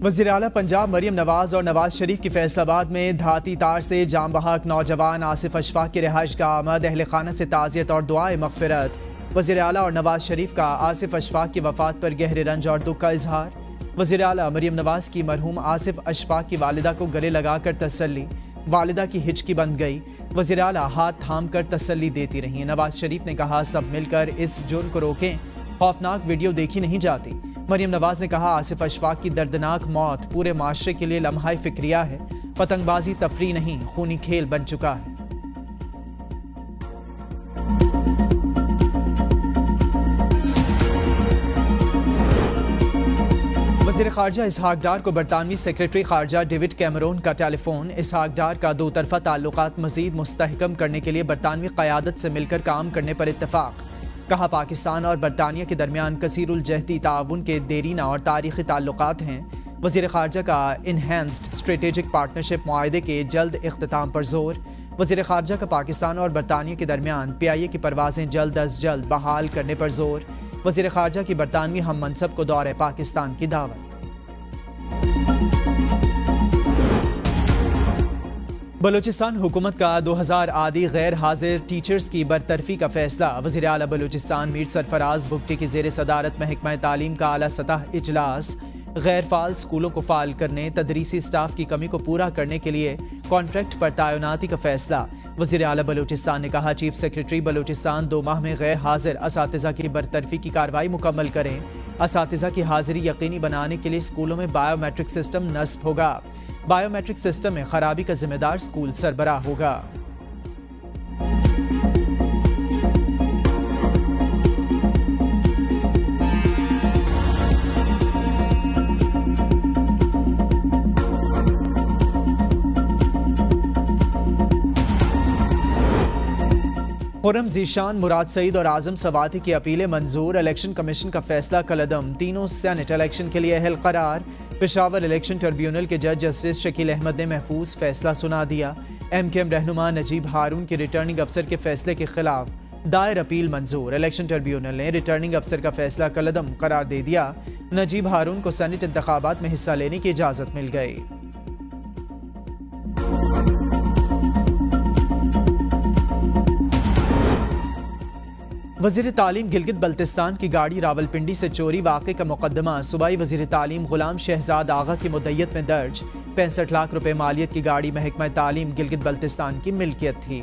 वज़ीर आला पंजाब मरियम नवाज और नवाज शरीफ की फैसलाबाद में धाती तार से जाम बहक नौजवान आसिफ अशफाक की रिहाइश का आमद, अहल खाना से ताज़ियत और दुआए मग़फ़िरत। वज़ीर आला और नवाज शरीफ का आसिफ अशफाक की वफ़ात पर गहरे रंज और दुख का इजहार। वज़ीर आला मरियम नवाज की मरहूम आसिफ अशफाक की वालिदा को गले लगाकर तसल्ली, वालिदा की हिचकी बंद गई। वज़ीर आला हाथ थाम कर तसल्ली देती रहीं। नवाज शरीफ ने कहा, सब मिलकर इस जुर्म को रोकें, खौफनाक वीडियो देखी नहीं जाती। मरियम नवाज ने कहा, आसिफ अशफाक की दर्दनाक मौत पूरे माशरे के लिए लम्हा फिक्रिया है। पतंगबाजी तफरी नहीं, खूनी खेल बन चुका है। वज़ीर ख़ारजा इसहाक डार को बरतानवी सेक्रेटरी ख़ारजा डेविड कैमरून का टेलीफोन। इसहाक डार का दो तरफ़ा ताल्लुकात मज़ीद मुस्तहकम करने के लिए बरतानवी क़यादत से मिलकर काम करने पर इत्तफ़ाक़। कहा, पाकिस्तान और बरतानिया के दरमियान कसीरुल जहती ताउन के देरीना और तारीख़ी ताल्लुकात हैं। वज़ीर ख़ारजा का इन्हेंस्ड स्ट्रेटेजिक पार्टनरशिप मुआहदे के जल्द इख्तिताम पर जोर। वज़ीर ख़ारजा का पाकिस्तान और बरतानिया के दरमियान PIA की परवाज़ें जल्द अज जल्द बहाल करने पर जोर। वज़ीर ख़ारजा की बरतानवी हम मनसब को दौरे पाकिस्तान की दावत। बलूचिस्तान हुकूमत का 2000 आदि गैर हाजिर टीचर्स की बरतरफी का फैसला। वज़ीर आला बलूचिस्तान मीर सरफराज बुगटी की ज़ेर सदारत महकमा तालीम का आला सतह इजलास। गैर फाल स्कूलों को फाल करने, तदरीसी स्टाफ की कमी को पूरा करने के लिए कॉन्ट्रैक्ट पर तैनाती का फैसला। वज़ीर आला बलूचिस्तान ने कहा, चीफ सेक्रेटरी बलूचिस्तान 2 माह में गैर हाजिर असातिज़ा की बरतरफी की कार्रवाई मुकम्मल करें। असातिज़ा की हाजिरी यकीनी बनाने के लिए स्कूलों में बायोमेट्रिक सिस्टम नस्ब होगा। बायोमेट्रिक सिस्टम में खराबी का जिम्मेदार स्कूल सरबराह होगा। खुर्रम ज़ीशान, मुराद सईद और आज़म सवाती की अपीलें मंजूर। इलेक्शन कमीशन का फैसला कलअदम। तीनों सेनेट इलेक्शन के लिए अहल करार। पेशावर इलेक्शन ट्रिब्यूनल के जज जस्टिस शकील अहमद ने महफूज फैसला सुना दिया। MKM रहनुमा नजीब हारून के रिटर्निंग अफसर के फैसले के खिलाफ दायर अपील मंजूर। इलेक्शन ट्रिब्यूनल ने रिटर्निंग अफसर का फैसला कलअदम करार दे दिया। नजीब हारून को सेनेट इंतखाबात में हिस्सा लेने की इजाज़त मिल गई। वज़ीर तालीम गिलगित बल्तिस्तान की गाड़ी रावलपिंडी से चोरी वाक़े का मुकदमा सूबाई वज़ीर तालीम गुलाम शहजाद आगा की मुद्दयत में दर्ज। 65 लाख रुपए मालियत की गाड़ी महकमा तालीम गिलगित बल्तिस्तान की मिल्कियत थी।